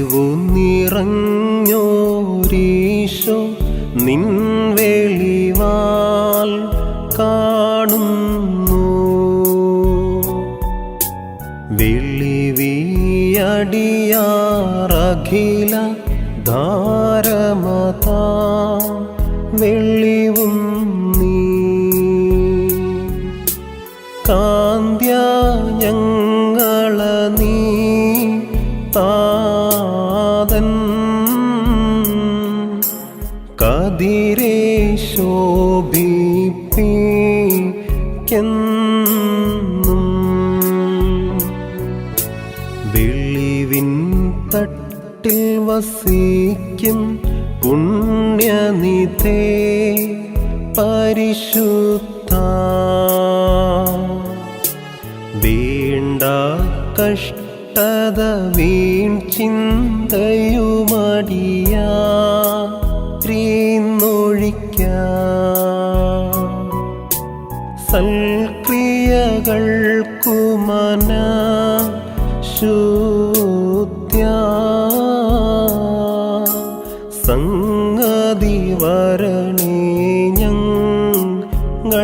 വെളിവു നിറഞ്ഞോരീശോ നിൻ വെളിവാൽ കാണുന്നു. വെളിവിയടിയാറഖില ധാരമതാ വെളിവും നീ. കാന്ത്യ ഞങ്ങള നീ താതൻ കതിരെ ശോഭിപ്പിക്കെന്നും. വെളിവിൻ തട്ടിൽ വസിക്കും പുണ്യനിധേ പരിശുദ്ധ. വേണ്ട കഷ്ടത വീൺ ചിന്തയുമടിയാറിന്നൊഴിക്കാം. സൽക്രിയകൾക്കു മന ശുദ്ധ്യാ സംഗതി വരണേ ഞങ്ങൾക്ക്.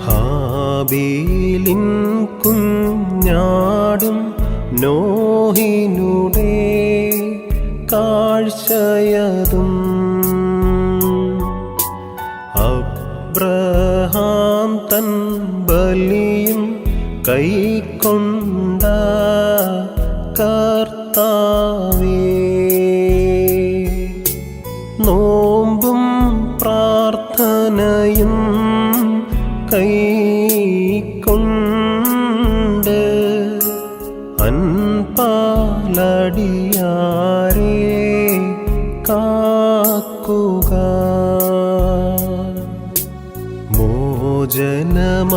ഹാബീലിൻ കുഞ്ഞാടും നോഹിനുടെ കാഴ്ചയതും അബ്രഹാം തൻ ബലിയും കൈക്കൊണ്ട കർത്താവേ. നോമ്പും പ്രാർത്ഥനയും കൈക്കൊണ്ട് അൻപാലടിയാരെ കാക്കുക.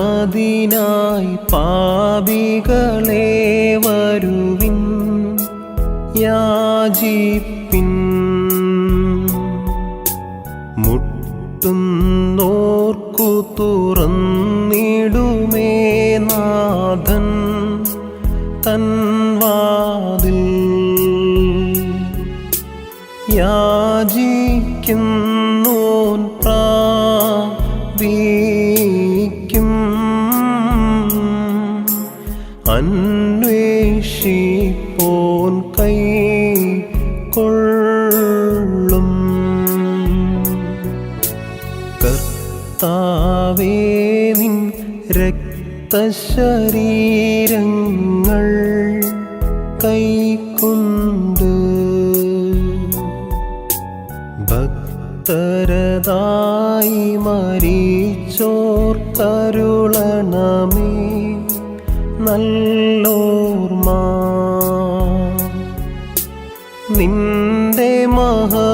മോചനമതിനായി പാപികളെ വരുവിൻ യാചിപ്പിൻ. മുട്ടുന്നോർക്കു തുറന്നിടുമേ നാഥൻ തൻ വാതിൽ. യാചിക്കുന്നോൻ പ്രാപിക്കും. അന്വേഷിപ്പോൻ കൈക്കൊള്ളും. കർത്താവേ നിൻ രക്തശരീരങ്ങൾ കൈക്കൊണ്ട് ഭക്തരതായി മരിച്ചോർ കരുളണമേ നല്ലോർമ്മ. നിന്റെ മഹത്വമുദീക്കും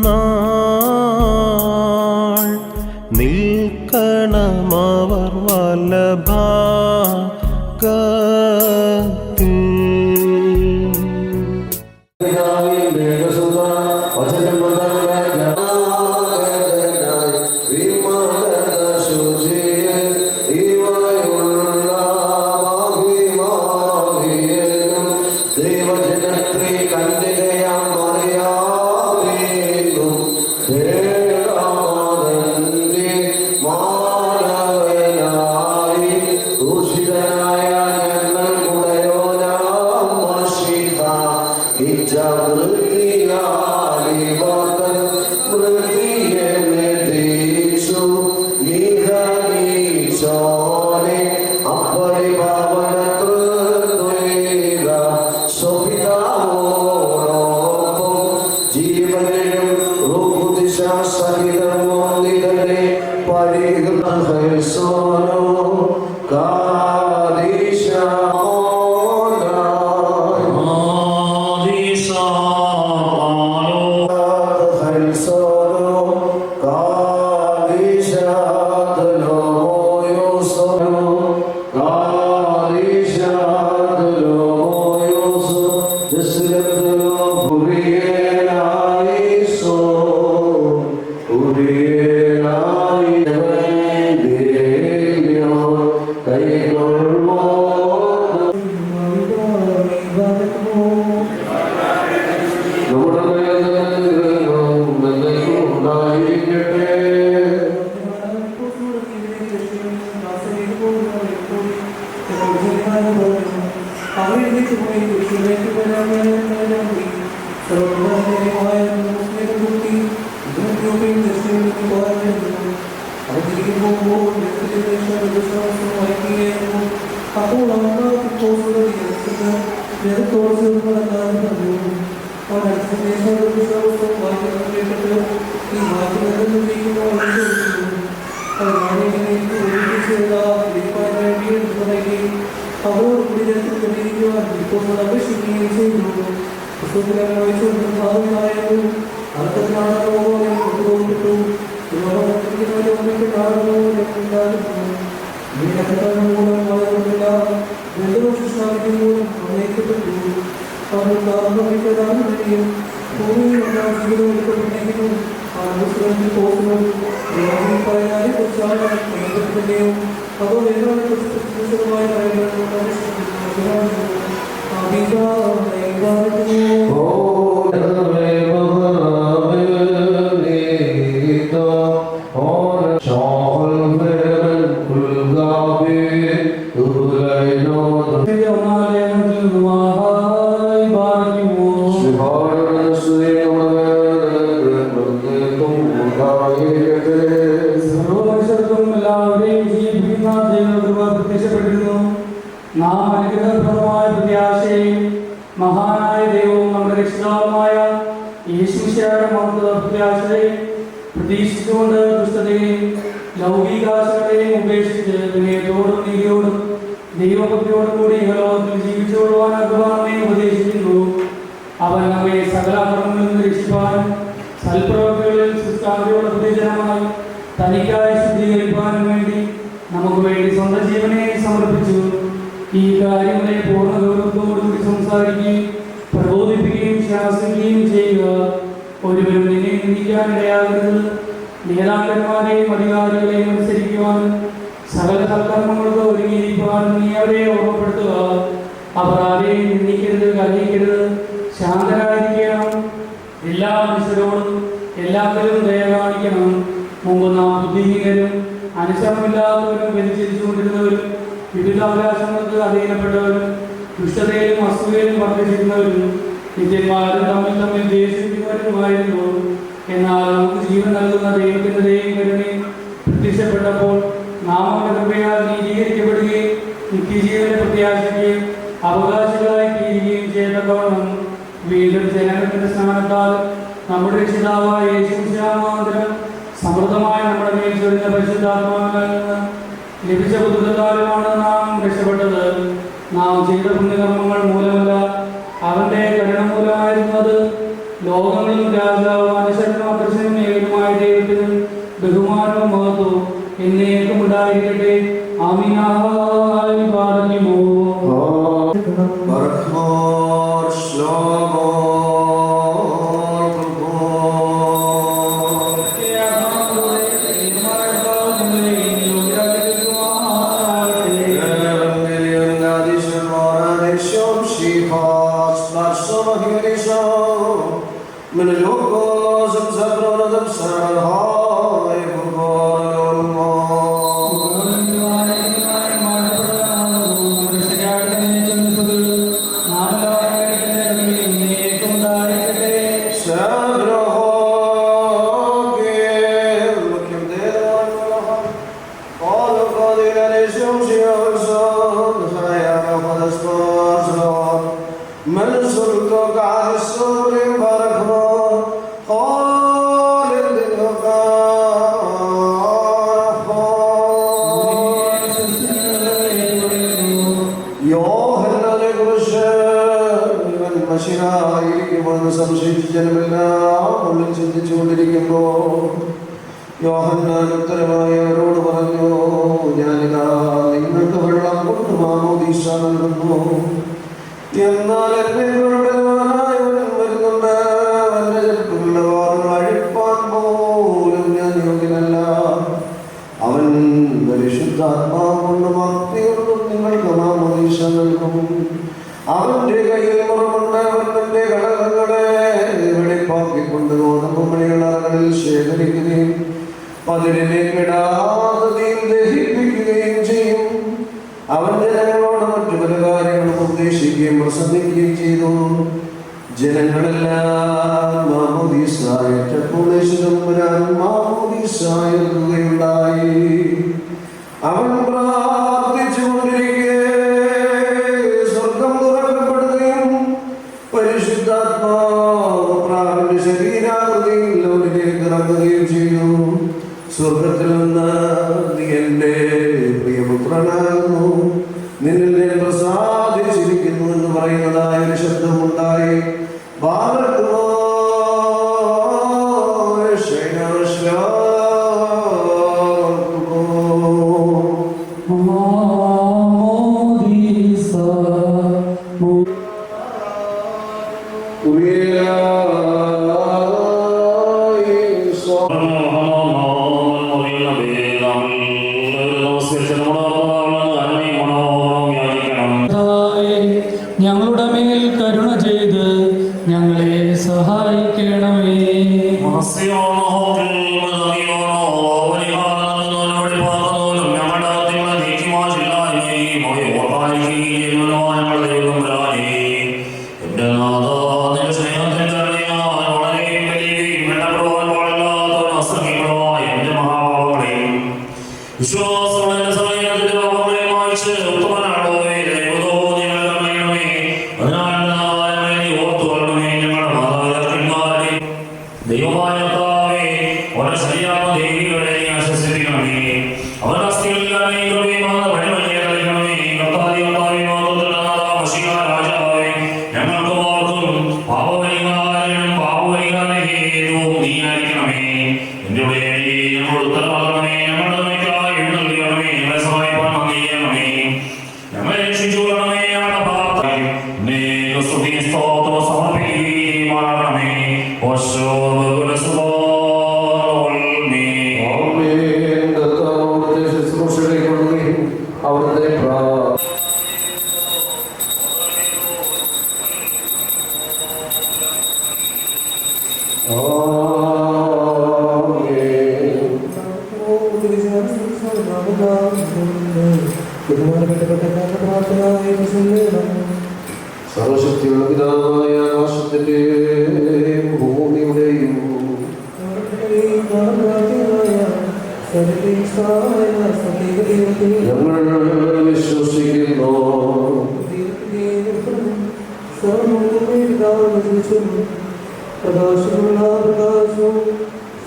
നാൾ നിൽക്കണമവർ വലഭാഗത്തിൽ. ദൈവജനത്രീ കന്യകയാം മറിയാം അവന്റെ ജനങ്ങളോട് മറ്റു പല കാര്യങ്ങളും ഉപദേശിക്കുകയും പ്രസംഗിക്കുകയും ചെയ്തു. ജനങ്ങളെല്ലാം മാമോദീസായപ്പോൾ മാമോദീസായുണ്ടായി. അവൻ പ്രാർത്ഥിച്ചുകൊണ്ടിരിക്കെ സ്വർഗം തുറക്കപ്പെടുകയും പരിശുദ്ധാത്മാവ് പ്രാവിന്റെ ശരീരാകൃതിയിൽ അവനിലേക്ക് ഇറങ്ങുകയും ചെയ്തു. സ്വർഗത്തിൽ നിന്ന് നീ എൻ്റെ പ്രിയപുത്രനാകുന്നു, നിന്നിൽ ഞാൻ പ്രസാദിച്ചിരിക്കുന്നു എന്ന് പറയുന്നതായ ഒരു ശബ്ദമുണ്ടായി. ഞങ്ങളുടെ മേൽ കരുണ ചെയ്ത് ഞങ്ങളെ സഹായിക്കണമേ. സർവശക്തിയുള്ള പിതാവായ ആകാശത്തിന്റെയും ഭൂമിയുടെയും ഞങ്ങൾ വിശ്വസിക്കുന്നു. പ്രകാശമുള്ള പ്രകാശവും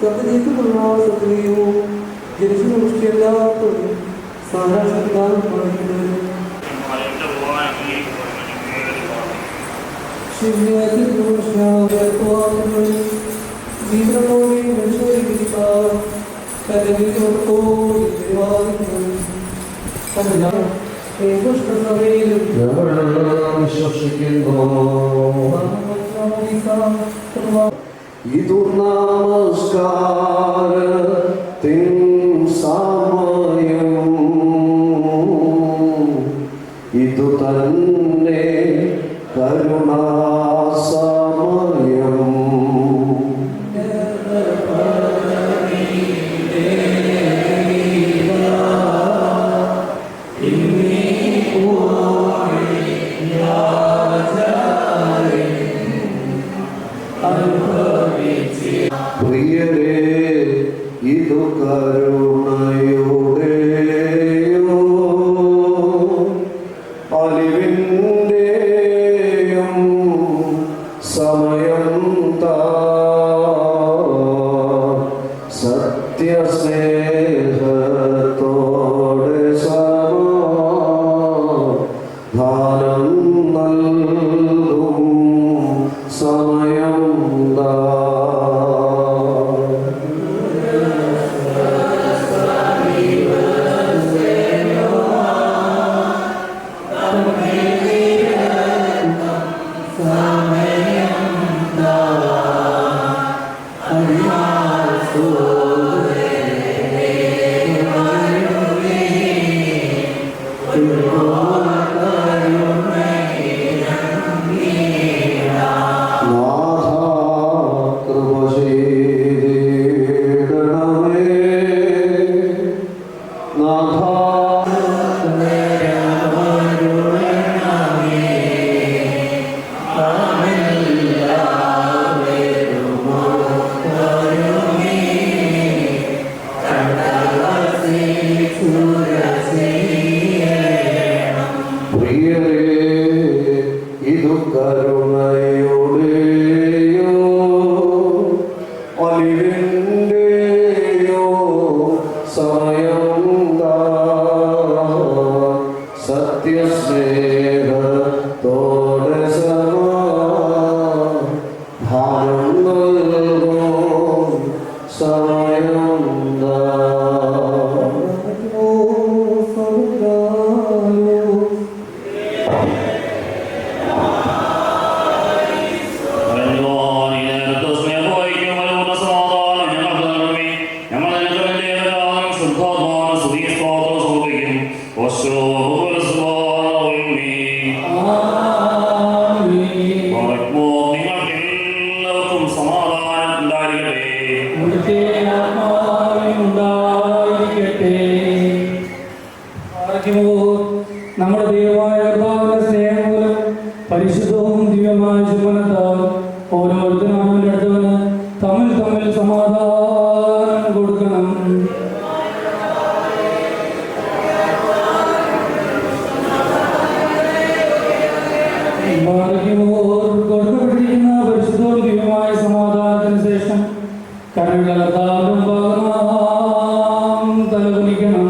സത്യത്തിലുള്ള സത്യവും ജനിച്ചല്ലാത്തതും സാരാശക്താനും ഇതു നമസ്കാരത്തിൻ സമയം, ഇതു തന്നെ കരുണാസമയം. പ്രിയരേ, ഇതു കരുണയുടെയോ അലിവിൻ്റെയും സമയം സത്യസ്നേഹത്തോടെ സമാധാനം നൽകും സമയം കരുണയുടെയോ അലിവിൻ്റെയോ സമയം സത്യസ്നേഹത്തോടെ സമാധാനം നൽകും സമയം നമ്മുടെ ദൈവമായ കർത്താവിന്റെ സ്നേഹം മൂലം പരിശുദ്ധവും ദിവ്യമായ ചുമനത്താൽ ഓരോരുത്തരും അവന്റെ അടുത്തവന് തമ്മിൽ തമ്മിൽ സമാധാനം കൊടുക്കണം. കൊടുക്കപ്പെട്ടിരിക്കുന്ന പരിശുദ്ധവും ദിവ്യമായ സമാധാനത്തിന് ശേഷം കരുണ കർത്താവിന്റെ ഭാഗം തലകുനിക്കണം.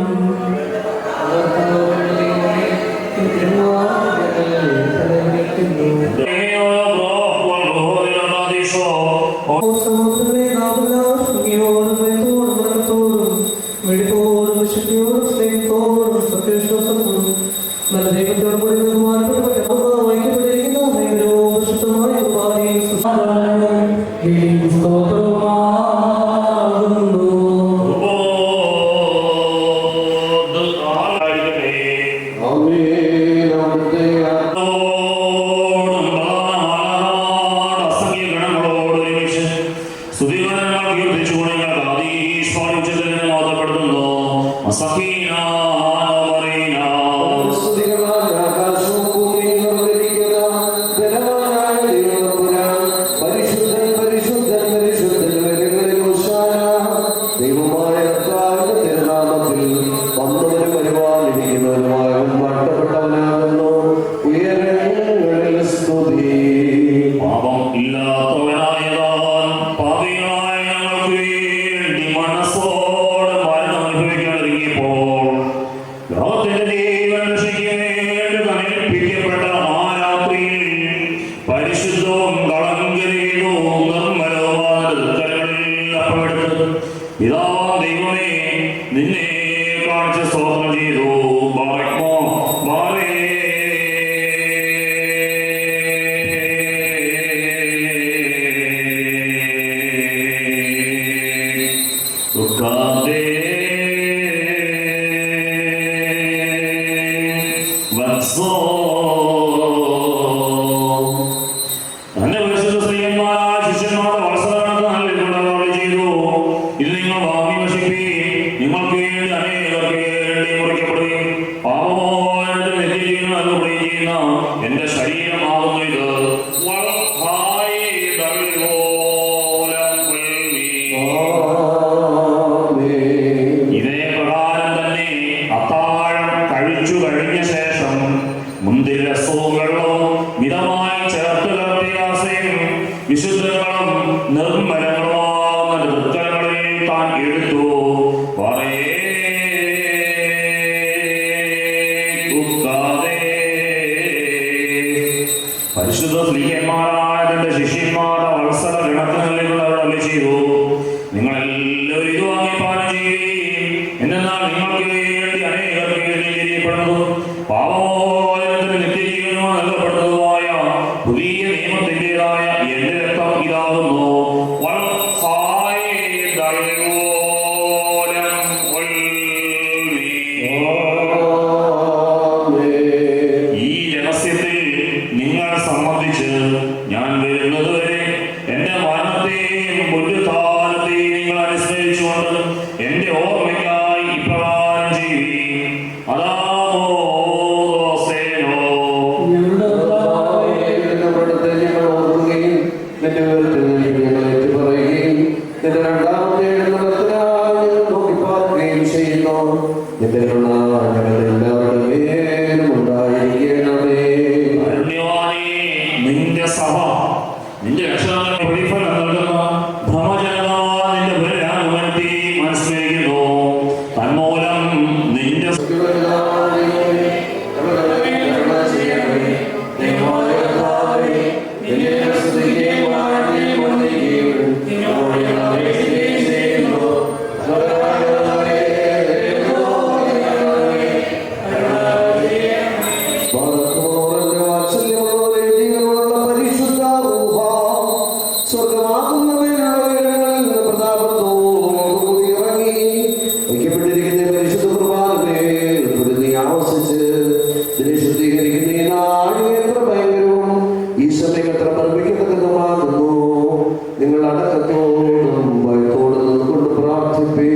ഞങ്ങളുടെ സഭ നിന്റെ രക്ഷകന്റെ പ്രതിഫലം നൽകുന്ന ഭ്രമജനത നിന്റെ പുനരാഗമനത്തെ മനസ്സിലാക്കുന്നു. തന്മൂലം നിന്റെ നിങ്ങൾ അടക്കത്തോടും ഭയത്തോടും നിന്നുകൊണ്ട് പ്രാർത്ഥിപ്പേ.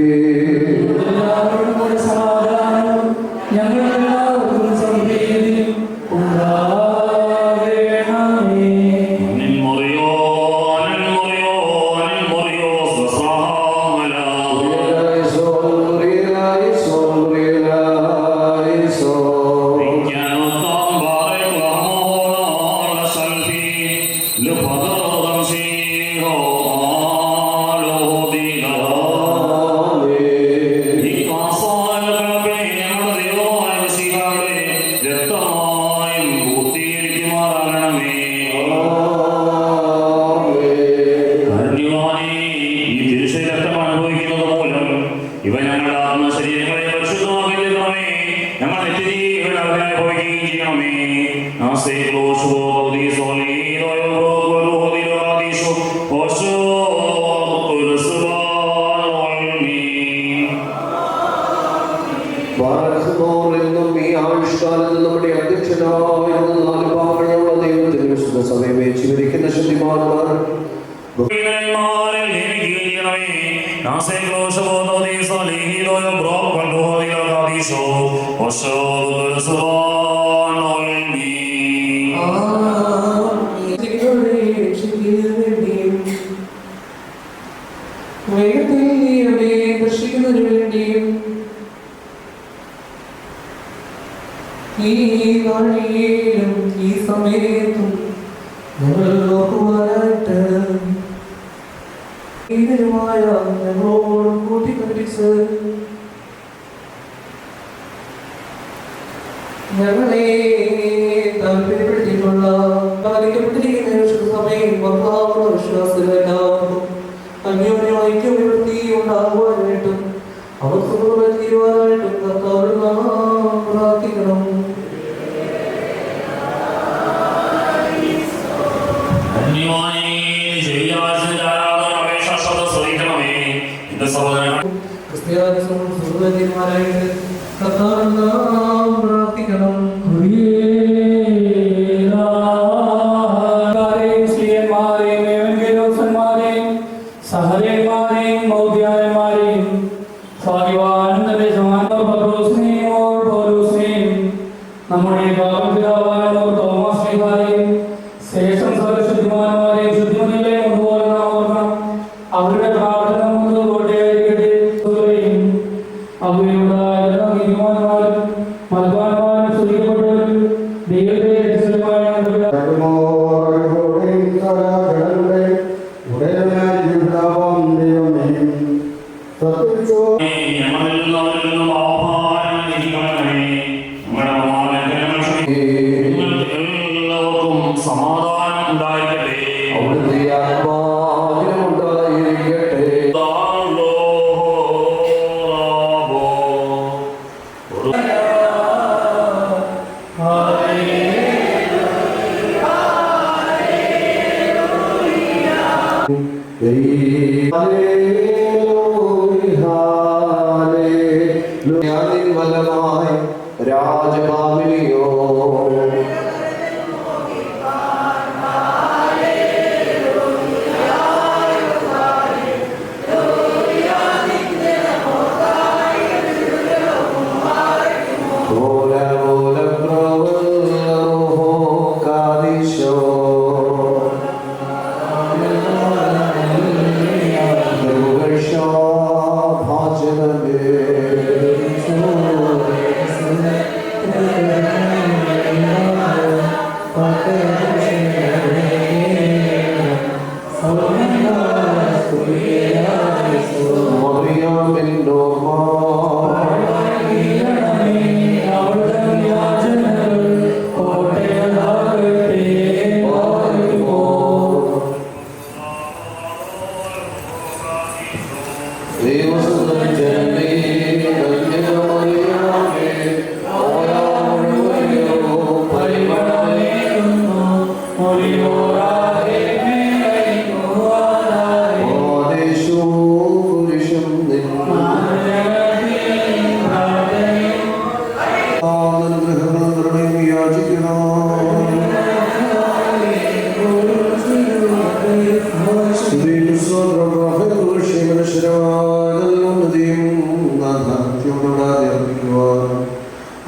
എന്നും ഈ ആവിഷ്കാലത്ത് നമ്മുടെ അധ്യക്ഷനായിരുന്ന നാല് ഭാഗങ്ങളുള്ള ദൈവത്തിന് വിശുദ്ധ സഭയെ വെച്ചിരിക്കുന്ന ശുദ്ധിമാന്മാർ ദർശിക്കുന്നതിനു വേണ്ടിയും ഈ വഴിയിലും ഈ സമയത്തും ഞങ്ങൾ നോക്കുവാനായിട്ട് ഇതിനുമായ ഞങ്ങളോടും കൂട്ടിക്കണ്ടിച്ച് ഞങ്ങളെ താല്പര്യപ്പെടുത്തിയിട്ടുള്ള പാലിക്കപ്പെട്ടിരിക്കുന്ന സമയം വർദ്ധാവുന്ന വിശ്വാസത്തിലെല്ലാവർക്കും അന്യോന്യം ഐക്യം നിവൃത്തി ഉണ്ടാകുവാനായിട്ടും അവർ സുഖമായി തീരുവാനായിട്ടും കർത്താവിൽ നാം പ്രാർത്ഥിക്കണം. ക്രിസ്ത്യാനിമാരായിട്ട് കർത്താവിൽ നാം പ്രാർത്ഥിക്കണം. സഹരന്മാരെയും മൗദ്യാന്മാരെയും നമ്മുടെ ബാബുപിതാവായ തോമസ് ശ്രീഹാരെയും ശേഷം സർവശുദ്ധിമാന്മാരെയും ശുദ്ധിമതികളെയും കൊണ്ടുപോലെ നാം ഓർക്കണം. അവരുടെ പ്രാർത്ഥന നമുക്ക് കോട്ടയായിരിക്കട്ടെ. അവയുടെ നീതിമാന്മാരും മൽവാന്മാരും സ്തുതിക്കപ്പെട്ടവരും ദൈവത്തെ സമാധാനം ഉണ്ടായിരിക്കട്ടെ. അവിടുത്തെ ആത്മാവിനുണ്ടായിരിക്കട്ടെ. വലമായി രാജഭാമിനിയോ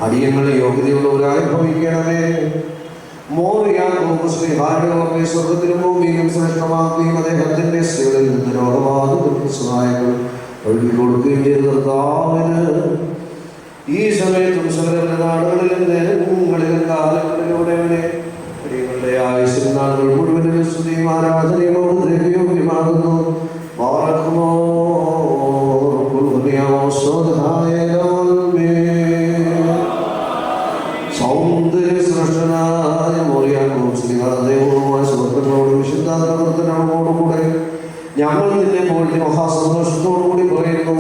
അടിയങ്ങളെ യോഗ്യതയുള്ളവരായി ഭവിക്കണമേ. സ്വർഗത്തിലും ഭൂമിയിലും ശ്രേഷ്ഠമാക്കുകയും അദ്ദേഹത്തിന്റെ സ്ത്രീകളിൽ നിന്ന് രോഗബാധിതർക്ക് സഹായങ്ങൾ ഒഴുകി കൊടുക്കുകയും ചെയ്ത കർത്താവിന് ഈ സമയത്തും സകല നാടുകളിലും നേരങ്ങളിലും കാലങ്ങളിലൂടെ അടിയങ്ങളുടെ ആയുസ്സിൽ നാളുകൾ മുഴുവനും സ്തുതിയും ആരാധനയും ദ്രവ്യോഗ്യമാകുന്നു. സൗന്ദര്യ സൃഷ്ടനായ മോറിയാക്കോം ശ്രീകാദേവവുമായ സുഹൃത്തുക്കളോട് വിശുദ്ധാത്മകൃതനോടുകൂടെ ഞങ്ങൾ നിന്നെ പോയിട്ട് മഹാസന്തോഷത്തോടുകൂടി പറയുന്നു.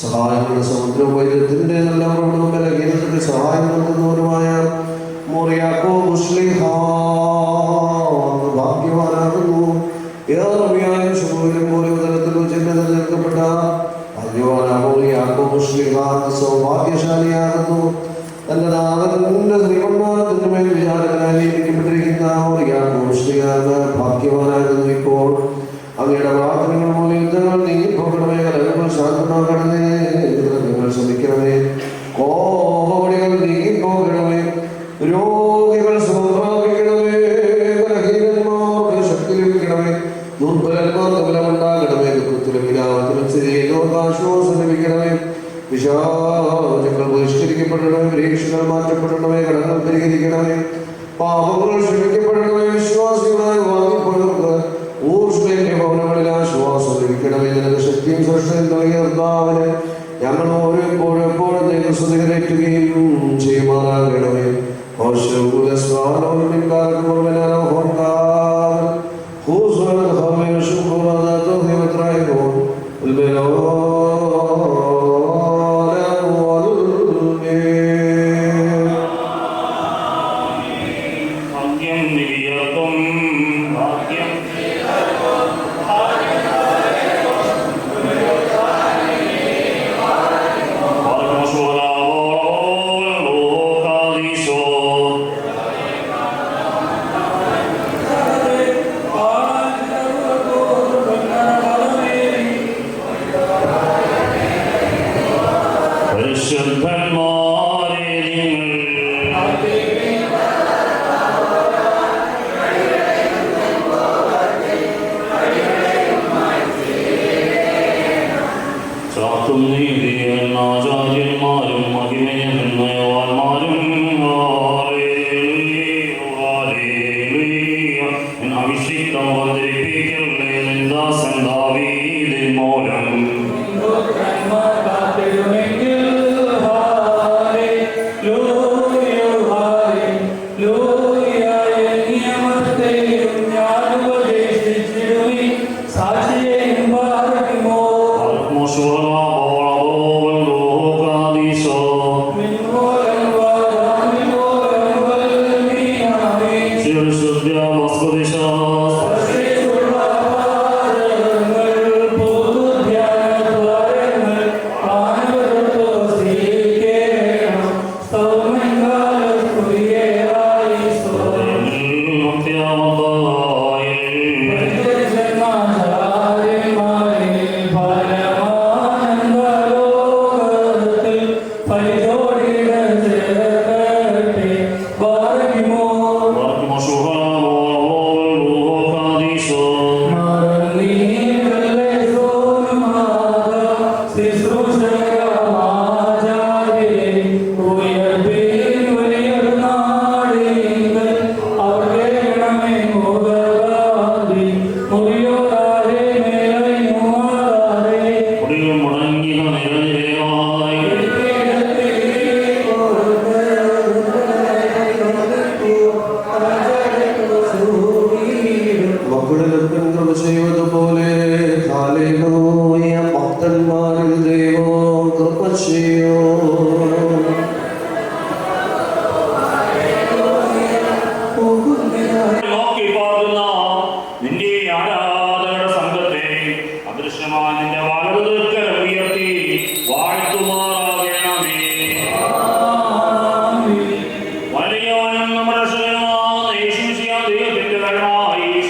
സഹായങ്ങളുടെ സമുദ്രം വൈദ്യത്തിന്റെ നല്ല പ്രവണവും ബലഹീനത്തിന്റെ സഹായം നൽകുന്നവരുമായ മോറിയാക്കോം ഭാഗ്യവാനാകുന്നു. ഏറെയായും ശുഭവിലും മൂലതലത്തിലും ചിഹ്നത്തിൽ നിൽക്കപ്പെട്ട സൗഭാഗ്യശാലിയാകുന്നു. തന്റെ നാമത്തിന്റെ ശ്രീമന്മാരത്തിന്റെ മേൽ വിചാരകനായി നിയമിക്കപ്പെട്ടിരിക്കുന്ന ഭാഗ്യവാനാകുന്നു. ഇപ്പോൾ അങ്ങയുടെ പ്രാർത്ഥനകൾ മൂലം യുദ്ധങ്ങൾ നീങ്ങിപ്പോകണമേ, കലകൾ ശാന്തമാകണമേ, നിങ്ങൾ ശ്രമിക്കണമേ, കോപടികൾ നീങ്ങിപ്പോകണമേ, രോഗികൾ സുഖമാകണമേ, ബലഹീനന്മാർക്ക് ശക്തി ലഭിക്കണമേ, ദുർബലന്മാർക്ക് ബലമുണ്ടാകണമേ, ദുഃഖത്തിലും വിലാപത്തിലും സ്ഥിതിയിലേക്ക് ആശ്വാസം ലഭിക്കണമേ, വിശാചങ്ങൾ ബഹിഷ്കരിക്കപ്പെടണമേ, പരീക്ഷകൾ മാറ്റപ്പെടണമേ, കടങ്ങൾ പരിഹരിക്കണമേ, പാപങ്ങൾ ക്ഷമിക്കപ്പെടണമേ, വിശ്വാസികളായി വാങ്ങിപ്പോയവർക്ക് ഊർഷ്മേന്റെ ഭവനങ്ങളിൽ ആശ്വാസം ലഭിക്കണമേ. നിനക്ക് ശക്തിയും ശ്രേഷ്ഠയും നൽകിയ കർത്താവിനെ ഞങ്ങൾ ഓരോപ്പോഴും എപ്പോഴും സ്തുതികരേറ്റുകയും ചെയ്യുമാറാകണമേ.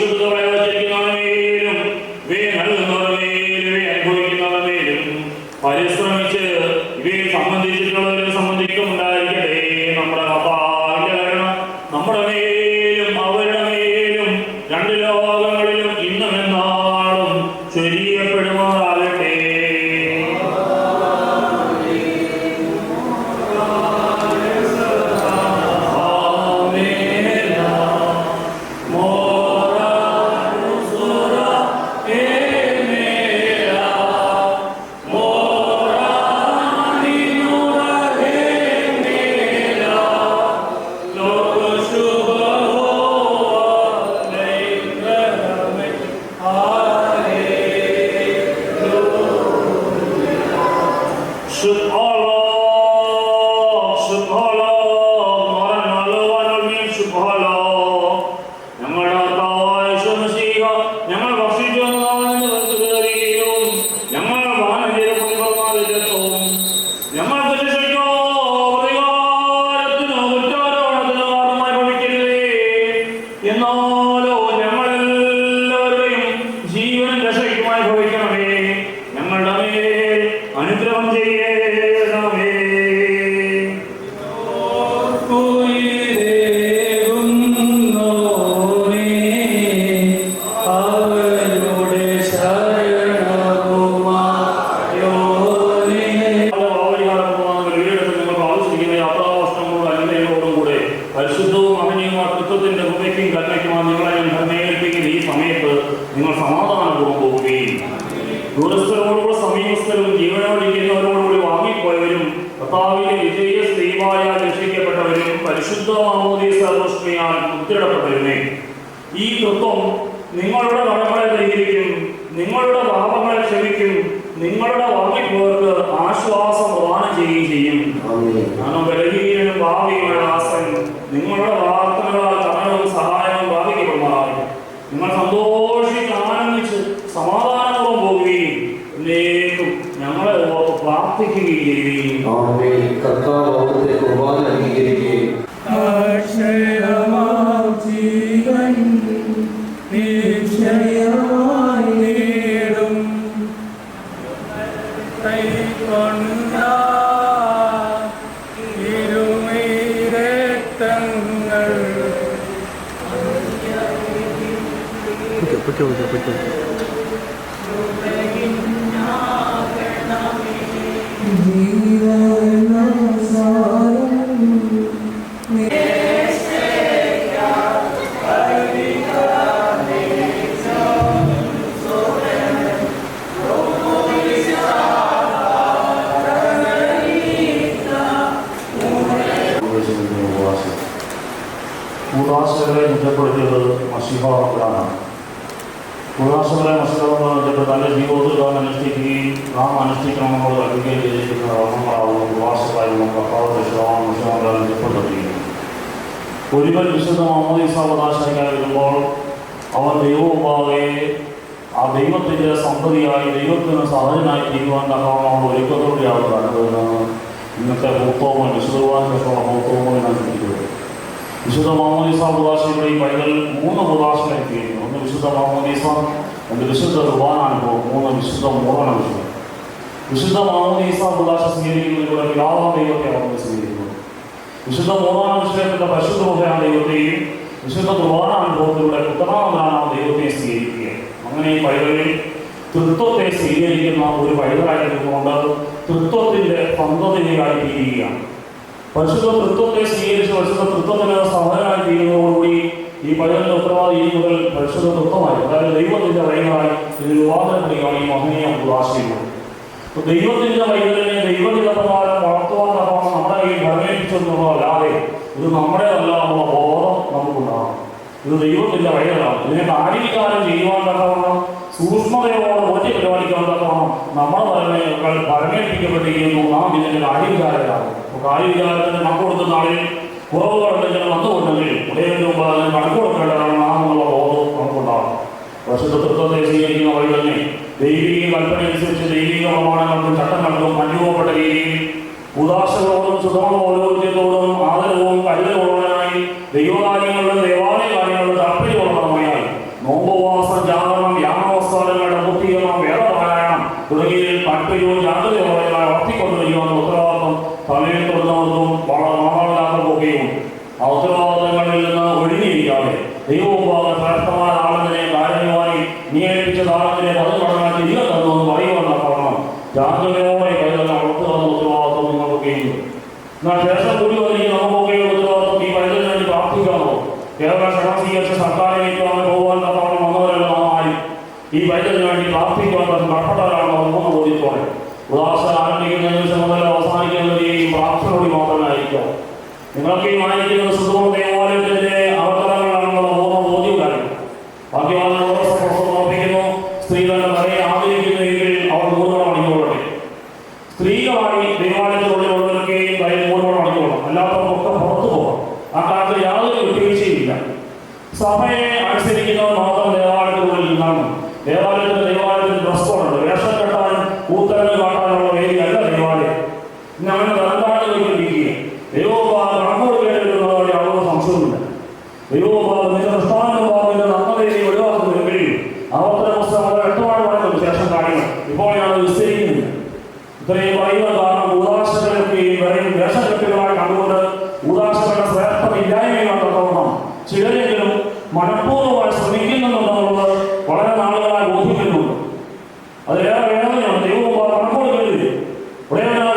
വിശുദ്ധതകളെ വച്ചിരിക്കുന്നവരേലും ഇവയെ നൽകുന്നവരേലും ഇവയെ അനുഭവിക്കുന്നവരേലും പരിശ്രമിച്ച് ഇവയെ സംബന്ധിച്ചിട്ടുള്ളവരെ സംബന്ധിക്കുന്നുണ്ടായിരിക്കട്ടെ. നമ്മുടെ കർത്താവിന്റെ കരുണ നമ്മുടെ മേലും അവരുടെ മേലും രണ്ട് ലോകങ്ങളിലും ഇന്നും എന്നാളും ചൊരിയപ്പെടുമാറാകട്ടെ. എന്നാലോ ഞങ്ങളെല്ലാവരുടെയും ജീവൻ രക്ഷയ്ക്കുമായി ഭവിക്കണമേ. ഞങ്ങളുടെ മേൽ അനുഗ്രഹം ചെയ്യണമേ. പരിശുദ്ധവും അമനീയമായ തൃത്വത്തിന്റെ കൃപയ്ക്കും കരുണയ്ക്കുമായി നിങ്ങളെ ഞാൻ ഭരണേൽപ്പിക്കുന്ന ഈ സമയത്ത് നിങ്ങൾ സമാധാനപൂർവ്വം പോവുകയും ദൂരസ്ഥരോടുകൂടെ സമീപസ്ഥരും ജീവനോടിരിക്കുന്നവരോടുകൂടി വാങ്ങിപ്പോയവരും കർത്താവിന്റെ വിജയ സ്ത്രീവായ രക്ഷിക്കപ്പെട്ടവരും പരിശുദ്ധ മാമോദീസ സർവ്വസ്മയാൽ മുദ്രയിടപ്പെട്ടവരുമേ. ഈ തൃത്വം നിങ്ങളുടെ കടങ്ങളെ പരിഹരിക്കും, നിങ്ങളുടെ പാപങ്ങളെ ക്ഷമിക്കും, നിങ്ങളുടെ വാങ്ങിപ്പോയവർക്ക് ആശ്വാസം പ്രദാനം ചെയ്യുകയും ചെയ്യും. കാരണം ബലഹീനനും ഭാവിയുടെ ദാസൻ നിങ്ങളുടെ പ്രാർത്ഥനകളാൽ കടങ്ങളും സഹായവും ബാധിക്കപ്പെടുന്നതാണ്. നിങ്ങൾ സന്തോഷിച്ച് ആനന്ദിച്ച് സമാധാനപൂർവ്വം പോവുകയും എന്നേക്കും ഞങ്ങളെ ഓർത്ത് പ്രാർത്ഥിക്കുകയും ചെയ്യുകയും കർത്താവ് അവിടുത്തെ കുർബാന അംഗീകരിക്കുകയും ഉദാസകളെ മുറ്റപ്പെടുത്തിയത് മഷിഹാണ്. ഉദാസകളെ മഷിഹാബന്ധപ്പെട്ട് തൻ്റെ ജീവിതത്തിൽ നാം അനുഷ്ഠിക്കുകയും നാം അനുഷ്ഠിക്കണമെന്ന് കൽപ്പിക്കുകയും ചെയ്തിരിക്കുന്ന ഓർമ്മങ്ങളാവും ഉദാസകാര്യവും മഷിഹാബന്ധപ്പെടുകയും. ഒരുവൻ വിശുദ്ധ മാമോദീസ അവകാശിക്കായി വരുമ്പോൾ അവൻ ദൈവമുമ്പാകെ ആ ദൈവത്തിൻ്റെ സന്തതിയായി ദൈവത്തിന് സഹജനായി തീരുവാൻ തക്കവണ്ണം ഒരുക്കത്തോടെയാണ് കണ്ടതെന്ന് ഇന്നത്തെ ഭൂത്തോമൻ വിശുദ്ധവാനുള്ള ഭൂത്തോമൻ ചിന്തിക്കുന്നത്. വിശുദ്ധ മാമോദീസ അവകാശിയുടെ ഈ പൈതൽ 3 അവകാശങ്ങളെ തീരുന്നു. ഒന്ന് വിശുദ്ധ മാമോദീസ, രണ്ട് വിശുദ്ധ കുർബാനാനുഭവം, 3 വിശുദ്ധ മൂറണ വിശുദ്ധം. വിശുദ്ധ മാമോദീസ അവകാശം സ്വീകരിക്കുന്നതിലൂടെ പിതാവാം ദൈവത്തെ അവർ സ്വീകരിക്കുന്നു. വിശുദ്ധ മൂറണ വിഷയത്തിന്റെ പരിശുദ്ധ ഹൃദയാണ് ദൈവത്തെയും വിശുദ്ധ കുർബാനാനുഭവത്തിലൂടെ പുത്രനാമനാണ് ദൈവത്തെ സ്വീകരിക്കുക. അങ്ങനെ ഈ പൈതലിൽ തൃത്വത്തെ സ്വീകരിക്കുന്ന ഒരു പൈതലായിരിക്കുന്നുകൊണ്ട് തൃത്വത്തിന്റെ സന്തതിയായി തീരുകയാണ്. പരിശുദ്ധ തൃത്വത്തെ സ്വീകരിച്ച് പരിശുദ്ധ തൃത്വത്തിന് സഹോദരനായി തീരുന്നതോടുകൂടി ഈ പൈതലിന്റെ ഉത്തരവാദി ഇനി മുതൽ പരിശുദ്ധ തൃത്വമായി, അതായത് ദൈവത്തിന്റെ വൈകളായി ഇത് രൂപാന്തരപ്പെടുകയാണ് ഈ മഹനീയ ഉദാശീലം. ദൈവത്തിന്റെ വൈകലിനെ ദൈവത്തിന്റെ പ്രകാരം വളർത്തുവാൻ തക്കവണ്ണം നമ്മുടെ കയ്യിൽ ഭരമേൽപ്പിച്ചെന്നുള്ളതല്ലാതെ ഇത് നമ്മുടേതല്ല എന്നുള്ള ബോധം നമുക്കുണ്ടാകും. ഇത് ദൈവത്തിന്റെ വൈകളാണ്. ഇതിനെ കാര്യവികാരം ചെയ്യുവാൻ തക്കവണ്ണം സൂക്ഷ്മതയോടെ ഒറ്റ പരിപാടിക്കാൻ തക്കവണ്ണം നമ്മുടെ ഭരണങ്ങൾ ഭരമേൽപ്പിക്കപ്പെട്ടിരിക്കുന്നു. നാം ഇതിന്റെ കാര്യവികാരമാണ്. അപ്പോൾ കാര്യവികാരത്തിന് കണക്ക് കൊടുക്കുന്ന ആളിൽ കുറവുകളുണ്ടെങ്കിൽ വന്നുകൊണ്ടെങ്കിൽ ഉടയതിന് മുമ്പ് അതിന് കണക്ക് കൊടുക്കേണ്ടതാണ് നാം എന്നുള്ള ബോധം നമുക്കുണ്ടാകും. പരിശുദ്ധ തൃത്വത്തെ സ്വീകരിക്കുന്ന വഴി തന്നെ ദൈവിക കൽപ്പന അനുസരിച്ച് ദൈവിക പ്രമാണങ്ങൾക്കും ചട്ടങ്ങൾക്കും അനുഭവപ്പെട്ട രീതിയിൽ ഉദാശകളോടും ശുദ്ധമുള്ള ഓരോരുത്തരോടും ആദരവും കരുതലുള്ളവനായി ദൈവകാര്യങ്ങളിലും ദേവാലയ കാര്യങ്ങളിലും താല്പര്യമുള്ളവരുമായി നോമ്പ് നീ ഏൽപ്പിച്ച താളത്തിലെ 10 മടങ്ങാക്കി 21 പറയുവാനുള്ള കാരണം ജാഗ്രതയോടെ കൈതൽ വളർത്തുന്ന ഉത്തരവാദിത്വം നിങ്ങൾക്കൊക്കെയുണ്ട്. എന്നാൽ ശേഷം കൂടി വരികയും നമുക്കൊക്കെയുള്ള ഉത്തരവാദിത്വം ഈ പൈതലിന് വേണ്ടി പ്രാർത്ഥിക്കാമോ? കേരള ക്ഷണം സ്വീകരിച്ച സർക്കാരിലേക്ക് അവൻ പോകാൻ തക്കവണ്ണം വന്നവരെല്ലാം ആയി ഈ പൈതലിന് വേണ്ടി പ്രാർത്ഥിക്കുവാൻ കടപ്പെട്ടവരാണോ 3 ബോധ്യത്തോടെ ഉദാസന ആരംഭിക്കുന്ന ദിവസം മുതൽ അവസാനിക്കുന്നവരെയും പ്രാർത്ഥനയോടെ മാത്രമായിരിക്കാം. നിങ്ങൾക്ക് ഈ ആയിരിക്കുന്ന സുഖം ദേവാലയത്തിന്റെ അവതരണങ്ങളാണെന്നുള്ള 3 ബോധ്യമില്ലായിരുന്നു. ഭാഗ്യവാനോട് സമർപ്പിക്കുന്നു. സ്ത്രീ തന്നെ വരെ ആഗ്രഹിക്കുന്നുവെങ്കിൽ അവർ 3 മണം അണിഞ്ഞുകൊള്ളട്ടെ. സ്ത്രീകളായി ദേവാലയത്തിനുള്ളിലുള്ളവർക്കെയും കയ്യിൽ 3 മണം അണിഞ്ഞുകൊള്ളണം. അല്ലാത്തവർക്കൊക്കെ പുറത്തു പോകാം. ആ കാലത്ത് യാതൊരു വിട്ടുവീഴ്ചയില്ല. സഭയെ അനുസരിക്കുന്നവർ മാത്രം ദേവാലയത്തിനുള്ളിൽ നിന്നാണ്. ദേവാലയത്തിന് ഡ്രസ് കോഡുണ്ട്. വേഷം കെട്ടാനും കൂത്തരങ്ങൾ കാട്ടാനുള്ള വേദിയല്ല ദേവാലയം. ഇന്ന് അങ്ങനെ തലതാഴ്ച വയ്ക്കൊണ്ടിരിക്കുക. ദൈവോപാധം കണക്കോട് കേട്ടിരുന്നതോടെ അവർക്ക് സംശയമില്ല. ദൈവോപാധം നിന്റെ പ്രസ്ഥാനോപാധത്തിന്റെ നന്മതയെ ഒഴിവാക്കുന്നുവെങ്കിൽ അവരുടെ പുസ്തകം അത് വ്യക്തമായി പറയുന്നുണ്ട് ശേഷം കാര്യങ്ങൾ. ഇപ്പോൾ ഞാൻ വിസ്തരിക്കുന്നില്ല. ഇത്രയും പറയുന്ന കാരണം ഊദാശകളൊക്കെയും വരെയും വേഷകെട്ടുകളായി കണ്ടുകൊണ്ട് ഊദാശകളുടെ ശ്രേഷ്ഠമില്ലായ്മയാണ് തക്കവണ്ണം ചിലരെങ്കിലും മനഃപൂർവ്വമായി ശ്രമിക്കുന്നുണ്ടെന്നുള്ളത് വളരെ നാളുകളായി ബോധിക്കുന്നുണ്ട്. അതിലേറെ വേദനയാണ്. ദൈവോപാധം കണക്കോട് കേട്ടില്ലേ?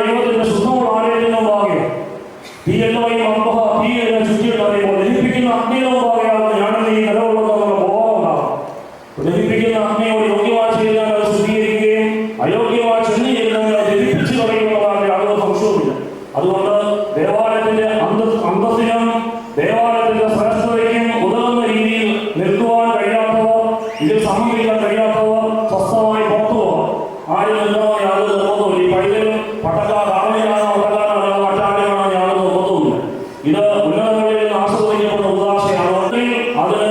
ദൈവത്തിന്റെ ശുദ്ധമുള്ള ആലയത്തിന് മുമ്പാകെ തീയെല്ലാം അമ്പഹ തീയെ ചുറ്റിയിട്ട് അറിയുമ്പോൾ ദഹിപ്പിക്കുന്ന അഗ്നിയുടെ മുമ്പാകെയാണ് ഞാനും ഈ നിലകൊള്ളുന്നതെന്നുള്ള ബോധം ഉണ്ടാകും. ദഹിപ്പിക്കുന്ന അഗ്നിയോട് യോഗ്യമായി ചെയ്യുന്നവർ ശുദ്ധീകരിക്കുകയും അയോഗ്യമായി ചെന്ന് ചെയ്യുന്നവർ ദഹിപ്പിച്ചു കളയുന്നതാകെ യാതൊരു സംശയവുമില്ല. അതുകൊണ്ട് ദേവാലയത്തിന്റെ അന്തസ്സിനും ദേവാലയത്തിന്റെ ശ്രേഷ്ഠതയ്ക്കും ഉതകുന്ന രീതിയിൽ നിൽക്കുവാൻ കഴിയാത്തവർ, ഇതിൽ സമീപിക്കാൻ കഴിയാത്തവർ സ്വസ്ഥമായി പുറത്തു പോകാം. ആരും നിൽക്കുന്നവർ യാതൊരു നിർബന്ധമില്ല. ഈ പൈതലും പട്ടക്കാർ ആളുകളാണോ ഒട്ടക്കാരാണോ മറ്റാരെയാണോ യാതൊരു നിർബന്ധമില്ല. ഇത് ഉന്നതങ്ങളിൽ നിന്ന് ആസ്വദിക്കപ്പെടുന്ന ഉദാശയാണ്. അതിന്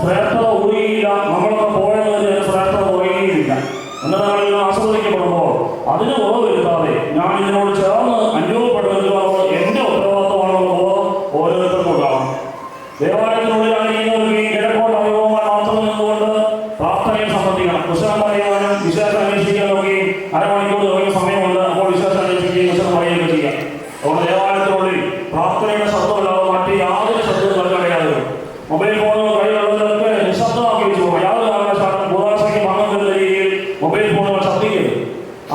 ശ്രേഷ്ഠത ഒഴുകിയില്ല. നമ്മളൊക്കെ പോയതിന് ശ്രേഷ്ഠത ഒഴുകിയില്ല. ഉന്നതങ്ങളിൽ നിന്ന് ആസ്വദിക്കപ്പെടുമ്പോൾ അതിന് കുറവ് വരുത്താതെ ഞാൻ ഇതിനോട് ചേർന്ന് അനുഭവപ്പെടുന്നത് എന്റെ ഉത്തരവാദിത്വമാണെന്നുള്ള ബോധം ഓരോരുത്തർക്കും ഉണ്ടാകും. ദേവാലയത്തിനുള്ളിലായിരിക്കുന്നവർക്ക് ഈ കിഴക്കോട്ട് അനുഭവമായി മാത്രം നിന്നുകൊണ്ട് പ്രാർത്ഥനയിൽ സംബന്ധിക്കണം. കുശലം പറയുവാനും വിശേഷം അന്വേഷിക്കാനൊക്കെയും അരമണിക്കൂർ തുടങ്ങിയ സമയമുണ്ട്. അപ്പോൾ വിശേഷം അന്വേഷിക്കുകയും കുശലം പറയുകയും ചെയ്യാം. അതുകൊണ്ട് ദേവാലയത്തിനുള്ളിൽ പ്രാർത്ഥനയുടെ ശബ്ദമില്ലാതെ മറ്റ് യാതൊരു ശബ്ദവും കളിക്കടയാതെ മൊബൈൽ ഫോണുകൾ കയ്യിലുള്ളവർക്ക് നിശബ്ദമാക്കി വെച്ചു പോകും. യാതൊരു കാരണവശാലും കൂടാശയ്ക്ക് ഭംഗം വരുന്ന രീതിയിൽ മൊബൈൽ ഫോണുകൾ ശബ്ദിക്കരുത്.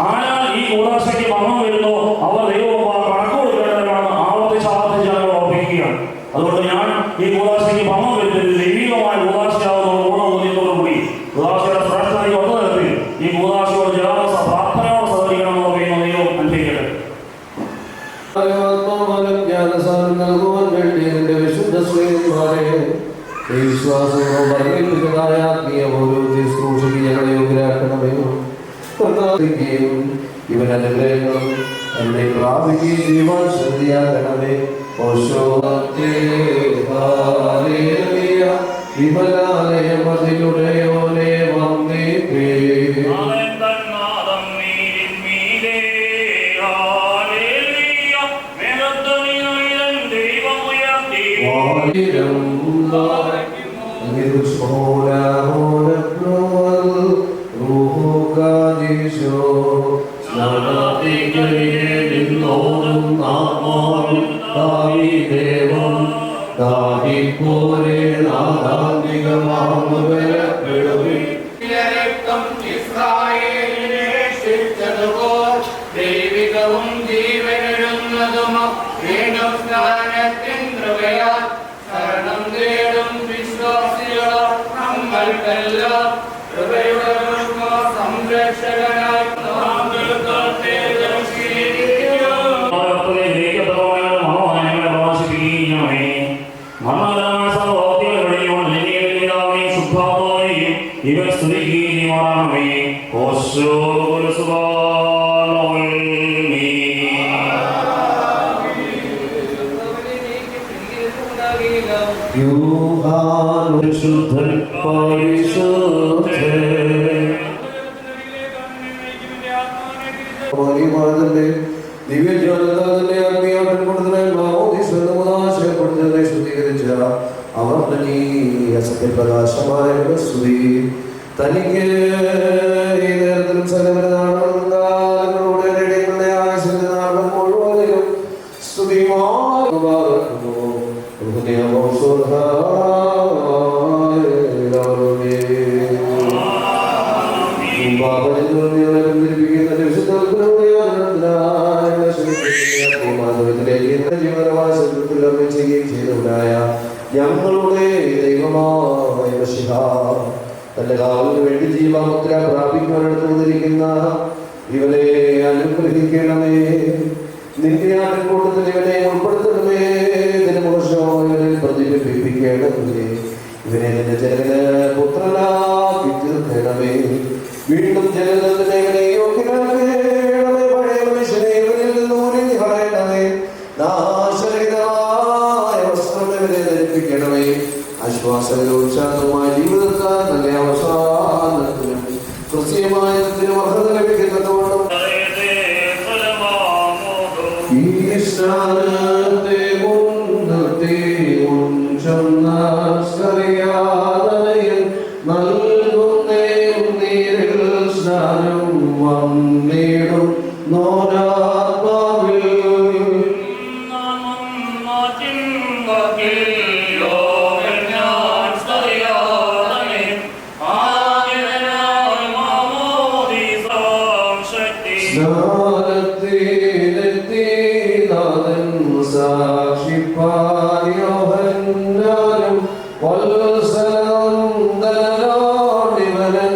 ആരാൽ ഈ കൂടാശയ്ക്ക് ഭംഗം വരുന്നോ അവർ ദൈവോപാധം കണക്ക് കൊടുക്കേണ്ടവരാണ് ആവർത്തിച്ച് ഞങ്ങൾ ഓർമ്മിക്കുകയാണ്. അതുകൊണ്ട് ഞാൻ ഈ കൂടാശയ്ക്ക് ഭംഗം വരുന്നത് ദൈവികമായ കൂടാശയാവുന്ന ഗുണബോധ്യത്തോടുകൂടി കൂടാശയുടെ ശ്രേഷ്ഠതയ്ക്ക് ഒത്ത തരത്തിൽ ഈ കൂടാശയോട് ചേർന്ന് പ്രാർത്ഥനയോട് സഹകരിക്കണമെന്ന് പറയുന്ന ദൈവം അനുഭവിക്കട്ടെ. നൽകുവാൻ വേണ്ടി എന്റെ വിശുദ്ധ ശ്രീമാരെ വിശ്വാസവും വർദ്ധിപ്പിച്ചതായ ആത്മീയ ഓരോരുത്തരും സൂക്ഷിച്ച് ഞങ്ങളെ യോഗ്യരാക്കണമേ. ഇവൻ അനുഗ്രഹങ്ങളും എന്നെ പ്രാപിക്കുകയും ചെയ്യുവാൻ ശ്രദ്ധയാക്കണമേ. വിമലാലയമതിലുടയോനെ വന്നേ ദൈവികവും ജീവനെഴുന്നതും വീണ്ടും സ്ഥാനത്തിൻ കൃപയാൽ ശരണം തേടും വിശ്വാസികളോ നമ്മൾക്കെല്ലാം കൃപയുടെ സംരക്ഷകനായി ഇവർ സ്തുതിക്കുകയുമാണമേ. ശുദ്ധൻ ദിവ്യജ്ഞാനത്താൽ ആത്മീയപ്പെടുന്നതിനെ ശുദ്ധീകരിച്ച അവരുടെ നീ അസത്യപ്രകാശമായ സ്തുതി തനിക്ക് ഈ നേരത്തിലും സകലങ്ങളുടെ നേടിയ ആയുസിന്റെ നാളും മുഴുവനും സ്തുതി തന്റെ കാവലിന് വേണ്ടി ജീവമുദ്ര പ്രാപിക്കുവാനെടുത്ത് വന്നിരിക്കുന്ന ഇവനെ അനുഗ്രഹിക്കണമേ. നിന്റെ ആട്ടിൻകൂട്ടത്തിൽ ഇവനെ ഉൾപ്പെടുത്തണമേ. ഇതിന് മോശമോ ഇവനെ പ്രതിബിംബിപ്പിക്കണമേ. ഇവനെ നിന്റെ ജനകന് പുത്രനാക്കി തീർക്കണമേ. വീണ്ടും ജനകത്തിന് ഇവനെ യോഗ്യനാക്കണമേ. പഴയ മനുഷ്യനെ ഇവനിൽ നിന്ന് ഉരുങ്ങി കളയണമേ. നാശരഹിതമായ വസ്ത്രം ഇവനെ ധരിപ്പിക്കണമേ. ആശ്വാസകരോത്സാഹമായ ജീവിതത്താൽ നല്ല അവസാനത്തിനും കൃത്യമായതിനും അർഹത ലഭിക്കുന്നതുകൊണ്ടും ഈ സ്നാനത്തെ മുൻനിർത്തി ഉഞ്ചറിയാതനയിൽ നൽകുന്നേ നീരിൽ സ്നാനം വന്നിടും നോരാത്മാവിൽ സാക്ഷിപ്പാരിയോഹന്നാനും വത്സലനന്ദനാടിവനൻ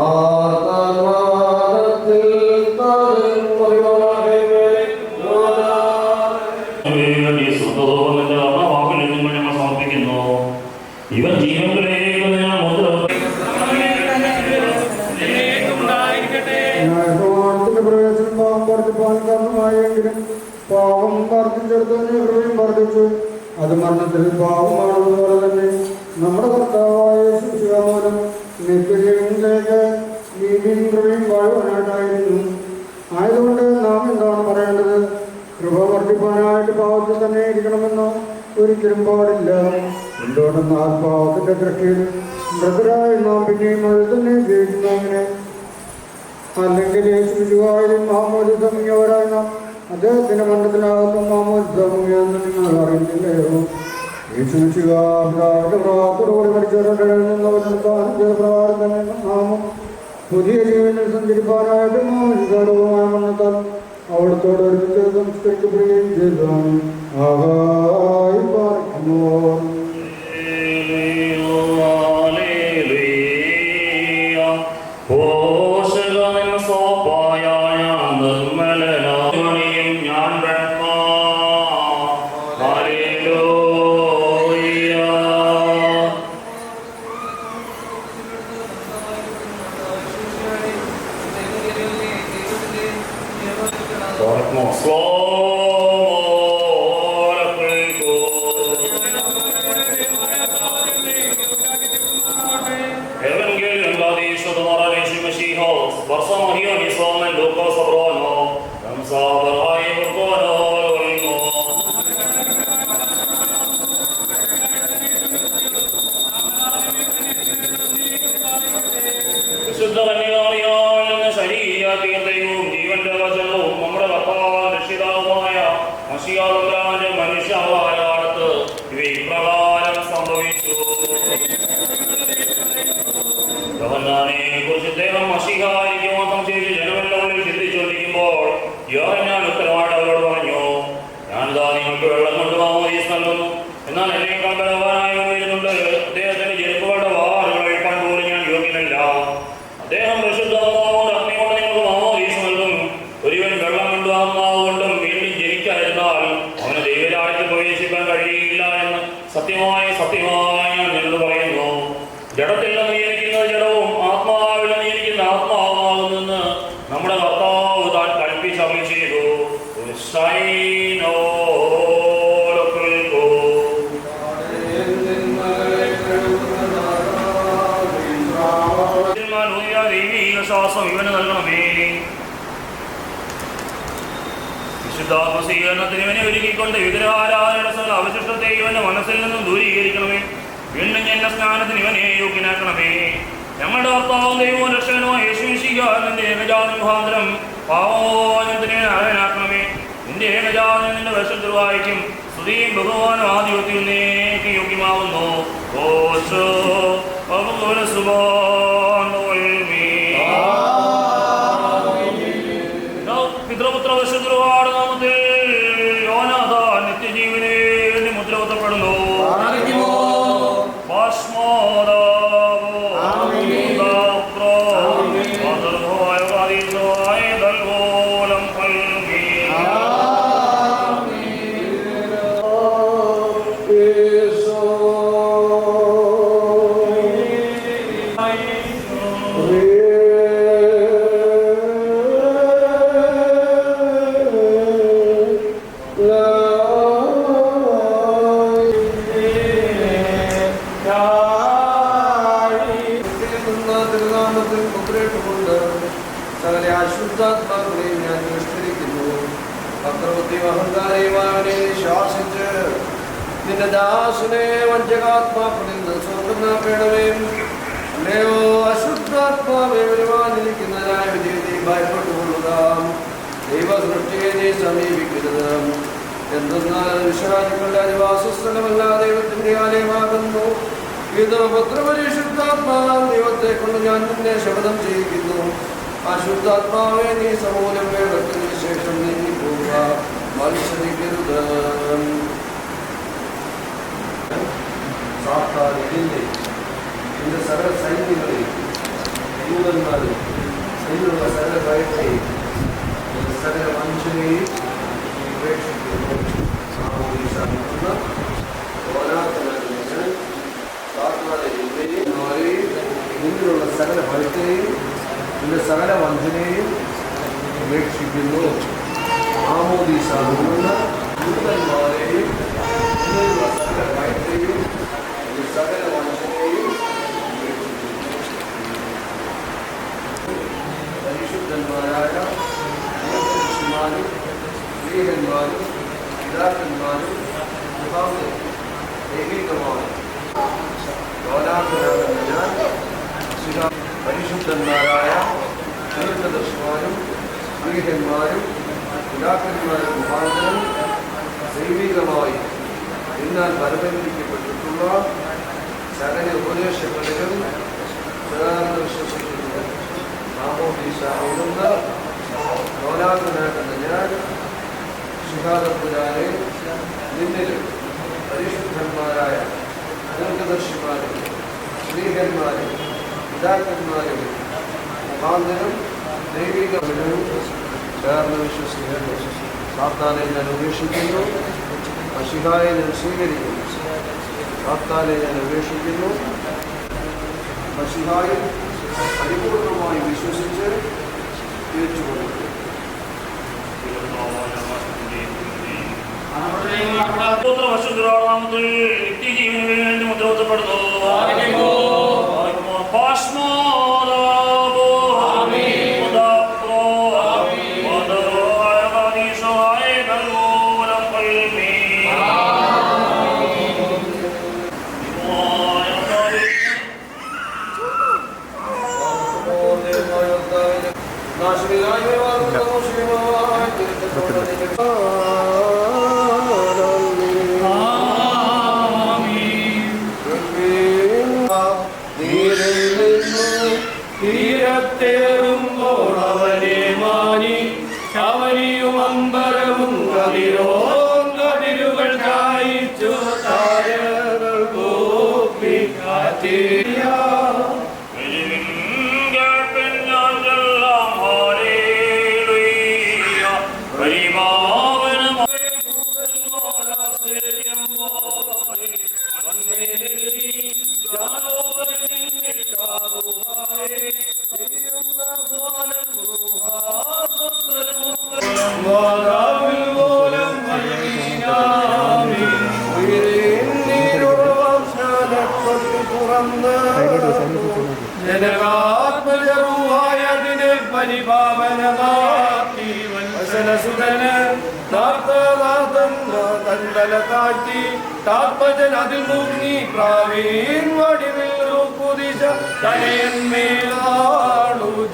ആർത്തനാദത്തിൽ സമർപ്പിക്കുന്നു. ഇവൻ ജീവനിലേക്ക് ഞാൻ മുദ്ര പ്രവേശനം പാവം വർദ്ധിപ്പാൻ കാരണമായെങ്കിലും പാവം വർദ്ധിച്ചെടുത്തതിനെ കൃപയും വർദ്ധിച്ചു. അത് മരണത്തിൽ പാവമാണെന്നതുപോലെ തന്നെ നമ്മുടെ കർത്താവായ ശിശുമൂലം നിത്യജീവനിലേക്ക് നീതിയും കൃപയും വാഴുവാനായിട്ടായിരുന്നു. ആയതുകൊണ്ട് നാം എന്താണ് പറയേണ്ടത്? കൃപ വർദ്ധിപ്പാനായിട്ട് പാവത്തിൽ തന്നെ ഇരിക്കണമെന്ന് ഒരിക്കലും പാടില്ല. എന്തുകൊണ്ടെന്നാൽ പാവത്തിന്റെ ദൃഷ്ടിയിൽ മൃതരായ നാം പിന്നെയും അത് തന്നെ ഉപയോഗിക്കുന്നങ്ങനെ. അല്ലെങ്കിൽ യേശുവായാലും മാമോദിതമുങ്ങിയവരായ നാം അദ്ദേഹത്തിന്റെ മണ്ഡലത്തിനകത്തും മാമോദിതമുങ്ങിയെന്ന് നിങ്ങൾ അറിയുന്നില്ലയോ? യേശുവിന്റെ പ്രാർത്ഥനയോടെ മരിച്ചവരുടെ പ്രകാരം തന്നെ നാമം പുതിയ ജീവനിൽ സഞ്ചരിപ്പാനായിട്ട് മാമോദിതമായ മണ്ണത്താൽ അവിടത്തോട് ഒരുമിച്ച് സംസ്കരിക്കപ്പെടുകയും ചെയ്തതാണ്. ആഹായി പാർക്കുമോ മനുഷ്യാകാലത്ത് ഇവ ഇപ്രകാരം സംഭവിച്ചു. കുറിച്ച് അദ്ദേഹം മഷിഹായിക്ക് മാത്രം ചെയ്ത് ജനമെല്ലാം ചിന്തിച്ചുകൊണ്ടിരിക്കുമ്പോൾ യോഹന്നാൻ ഉത്തരവായിട്ട് അവരോട് പറഞ്ഞു, ഞാനിതാ നിങ്ങൾക്ക് വെള്ളം കൊണ്ട് മാമോദീസ് നൽകുന്നു. എന്നാൽ എന്നേക്കാൾ ബലവാനായ വരുന്നുണ്ട്. അദ്ദേഹത്തിന്റെ ചെരുപ്പുകളുടെ വാറുകൾ അഴിക്കാൻ പോലും ഞാൻ യോഗ്യനല്ല. അദ്ദേഹം പരിശുദ്ധാത്മാവുകൊണ്ട് അഗ്നി കൊണ്ട് നിങ്ങൾക്ക് മാമോദീസ് നൽകും. ഒരുവൻ വെള്ളം കൊണ്ടും ആത്മാവ് കൊണ്ടും വീണ്ടും ജനിക്കാതിരുന്നാൽ അവന് ദൈവരാജ്യത്തിൽ പ്രവേശിക്കാൻ കഴിയില്ല എന്ന് സത്യമായി സത്യമായി ഞാൻ നിന്നോട് പറയുന്നു. ജഡത്തിൽ നിന്ന് നിയമിക്കുന്നത് ജഡവും ആത്മാവിൽ നിന്ന് നിയമിക്കുന്ന ആത്മാവുമാകുന്നെന്ന് നമ്മുടെ കർത്താവ് താൻ കൽപ്പിച്ചറിയി ചെയ്തു. ദൈവീക ശ്വാസം ഇവന് നൽകണമേ. വിശുദ്ധാത്മസ്വീകരണത്തിന് ഇവനെ ഒരുക്കിക്കൊണ്ട് വിഗ്രഹാരാധനയുടെ സകല അവശിഷ്ടത്തെ ഇവന്റെ മനസ്സിൽ നിന്നും ദൂരീകരിക്കണമേ. വീണ്ടും എന്ന സ്നാനത്തിന് ഇവനെ യോഗ്യനാക്കണമേ. ഞങ്ങളുടെ കർത്താവും ദൈവവും രക്ഷകനുമായ യേശുമിശിഹായുടെ ഏകജാത മുഖാന്തരം പാവമോചനത്തിന് അർഹനാക്കണമേ. നിന്റെ ഏകജാതൻ നിന്റെ വശത്തിൽ വായിക്കും. സ്തുതിയും ബഹുമാനും ആധിപത്യവും നീക്ക് യോഗ്യമാവുന്നു. പിതൃപുത്ര വശത്തിലുപാട് നാമത്തിൽ യോനാഥ നിത്യജീവനെ മുദ്ര കുത്തപ്പെടുന്നു. അശുദ്ധാത്മാക്കളെയും ഞാൻ വിസ്തരിക്കുന്നു. പത്രവൃത്തിയും അഹങ്കാരയുമാവനെ ശാസിച്ച് നിന്റെ ദാസനെ വഞ്ചകാത്മാക്കളിൽ നിന്ന് സ്വതന്ത്രനാക്കണമേ. അല്ലയോ അശുദ്ധാത്മാവെ, വരുവാനിരിക്കുന്നതിനായ വിജയത്തെ ഭയപ്പെട്ടുകൊള്ളുക. ദൈവസൃഷ്ടിയെ നീ സമീപിക്കരുത്. എന്തെന്നാൽ വിശ്വാസികളുടെ അധിവാസസ്ഥലമല്ല, ദൈവത്തിന്റെ ആലയമാകുന്നു. ഇത് പുത്രപരിശുദ്ധാത്മാ ദൈവത്തെ കൊണ്ട് ഞാൻ നിന്നെ ശപഥം ചെയ്യിക്കുന്നു. അശുദ്ധാത്മാവെ, നീ സമൂലം വേദത്തിന് ശേഷം നീങ്ങി പോവുക, മത്സരിക്കരുത്. നിന്റെ സകല സൈന്യങ്ങളെയും ദൂതന്മാരെയും സൈന്യമുള്ള സകല ഭയത്തെയും സകല മനുഷ്യനെയും ഉപേക്ഷിക്കുന്നു. നിന്നിലുള്ള സകല ഭയത്തെയും നിന്റെ സകല വഞ്ചനയെയും ഉപേക്ഷിക്കുന്നു. ആമോദീസ ദൂതന്മാരെയും നിന്നിലുള്ള സകല ഭയത്തെയും നിന്റെ സകല വഞ്ചനയെയും പരിശുദ്ധന്മാരായ ഋഷിമാരും സ്ത്രീഹന്മാരും പിതാക്കന്മാരും ദൈവികമാണ് ഞാൻ പരിശുദ്ധന്മാരായ ദീർഘദർശിമാരും സ്ത്രീഹന്മാരും പിതാക്കന്മാരും മുഖാന്തരം ദൈവികമായി എന്നാൽ പരമീകരിക്കപ്പെട്ടിട്ടുള്ള സകല ഉപദേശങ്ങളിലും വിശ്വസിക്കുന്നു. നാമോദീശാവുന്ന ലോലാകുനാകുന്ന ഞാൻ ശിഖാദപ്പുരാനെ നിന്നിലും പരിശുദ്ധന്മാരായ ദീർഘദർശിമാരും സ്ത്രീഹന്മാരും പിതാക്കന്മാരും മുഖാന്തരം ദൈവികമിലും ചേർന്ന് വിശ്വസിക്കുന്നു. സാത്താനെ ഞാൻ ഉപേക്ഷിക്കുന്നു, മശിഹായെ ഞാൻ സ്വീകരിക്കുന്നു. സാത്താനെ ഞാൻ ഉപേക്ഷിക്കുന്നു, മശിഹായിൽ പരിപൂർണമായി വിശ്വസിച്ച് തിരിച്ചുകൊടുക്കുന്നു. നിത്യജീവന് വേണ്ടി മുദ്രപ്പെടുന്നു. തീരത്തേറുമ്പോൾ അവനെ മാനി ശവരിയും അമ്പരവും കതിരുകൾ കായിച്ചു താരകൾ കൂപ്പി കാറ്റിയ ജനകാത്മജറുവായതിനെ പരിപാവനമാക്കി വത്സലസുതന് തണ്ടല താഴ്ത്തി താത്മജൻ അതിൽ മുങ്ങി പ്രാവീൺ വടിവിൽ കുതിച്ച തലയന്മേലാണു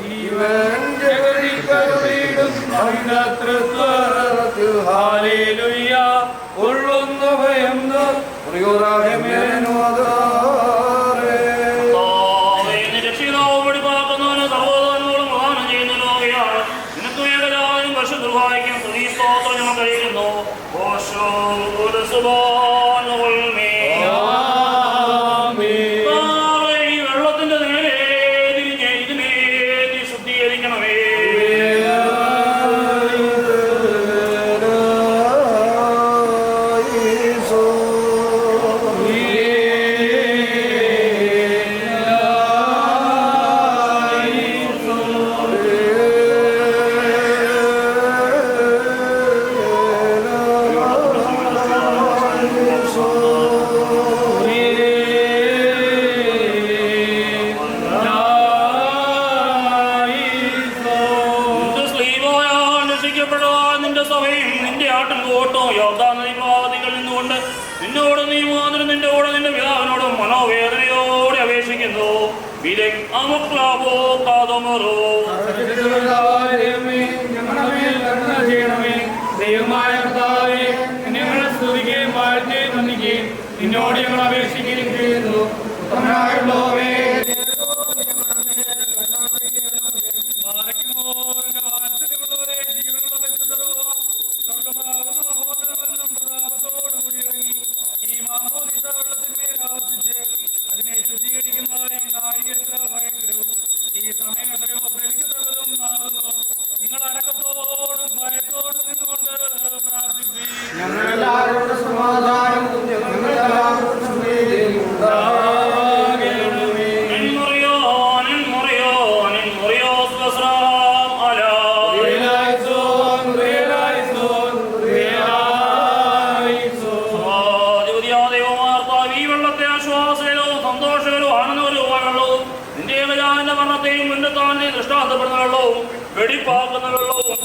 ജീവൻ ജഗതിക്കരുളീടും അഹിതൃത്വത്തിൽ ഹാലേലുയ്യ ഉള്ളുന്ന ഭയം വെള്ളത്തിന്റെ നേരെ തിരിഞ്ഞ് ഇതിനെ ശുദ്ധീകരിക്കണമേ. വേദനയോടെ അപേക്ഷിക്കുന്നു. ദൈവമായ കർത്താവേ, ഞങ്ങളെ സ്തുതിക്കുകയും വാഴ്ത്തുകയും വന്ദിക്കുകയും നിന്നോട് ഞങ്ങൾ അപേക്ഷിക്കുകയും ചെയ്യുന്നു. ഉത്തമനായുള്ളവേ, അതിനെ ശുദ്ധീകരിക്കുന്ന ഈ നാഴിക എത്ര ഭയങ്കരവും ഈ സമയം എത്രയോ പ്രവിക്കത്തക്കതും ആകുന്നു. നിങ്ങൾ അടക്കത്തോടും ഭയത്തോടും നിന്നുകൊണ്ട് പ്രാർത്ഥിപ്പീൻ. ഞങ്ങളെല്ലാവരുടെ സമാധാനവും ദൃഷ്ടാന്തപ്പെടുന്ന വെള്ളവും വെടിപ്പാക്കുന്ന വെള്ളവും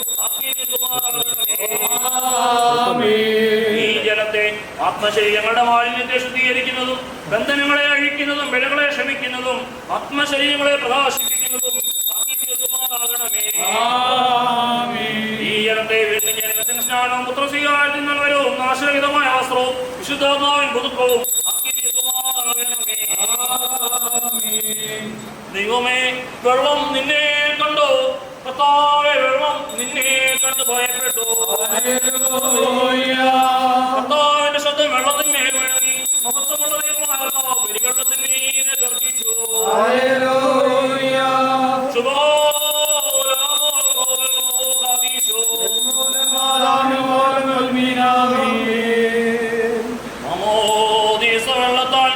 ഈ ജലത്തെ ആത്മശരീരങ്ങളുടെ മാലിന്യത്തെ ശുദ്ധീകരിക്കുന്നതും ബന്ധനങ്ങളെ അഴിക്കുന്നതും വിലകളെ ക്ഷമിക്കുന്നതും ആത്മശരീരങ്ങളെ പ്രകാശിപ്പിക്കുന്നതും ഈ ജലത്തെ വീണ്ടും ജനത്തിന് സ്നാനവും പുത്രസ്വീകാരത്തിൽ നൽകലും നാശരഹിതമായ വസ്ത്രവും വിശുദ്ധാത്മാവിൻ പുതുക്കവും ദൈവമേ, വെള്ളം നിന്നെ കണ്ടു. കർത്താവേ, വെള്ളം നിന്നെ കണ്ട് ഭയപ്പെട്ടു. കർത്താവിന്റെ ശബ്ദം വെള്ളത്തിന്മേൽ വഴങ്ങി മഹത്വമുള്ള ദൈവമായ പെരുവെള്ളത്തിന്മീതെ ഗർജിച്ചു. വെള്ളത്താൽ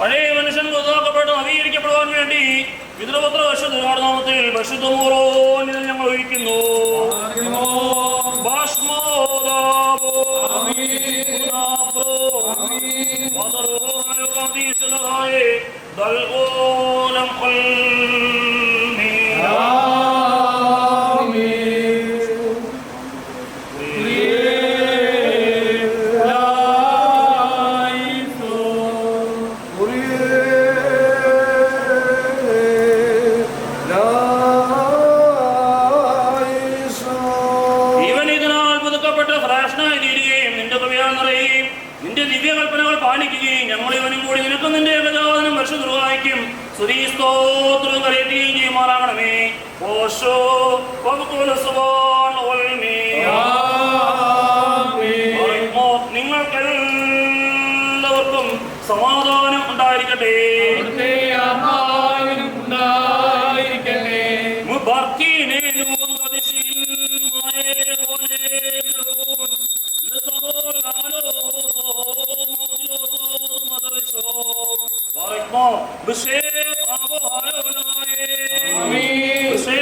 പഴയ മനുഷ്യൻ പുതുതാക്കപ്പെട്ട് നവീകരിക്കപ്പെടുവാൻ വേണ്ടി പിതൃപുത്ര നാമത്തിൽ പരിശുദ്ധമൂറോനിൽ ഞങ്ങൾ ഒഴിക്കുന്നു. നിന്റെ ദിവ്യകൽപ്പനകൾ പാലിക്കുകയും ഞങ്ങൾ ഇവനും കൂടി നിനക്കും നിന്റെ ഏകജാതനും പരിശുദ്ധവായിക്കും സ്തുതിസ്തോത്രം കരയറ്റുകയും ചെയ്യുമാറാകണമേ. നിങ്ങൾക്കെല്ലാവർക്കും സമാധാനം ഉണ്ടായിരിക്കട്ടെ. بشير أبو هريرة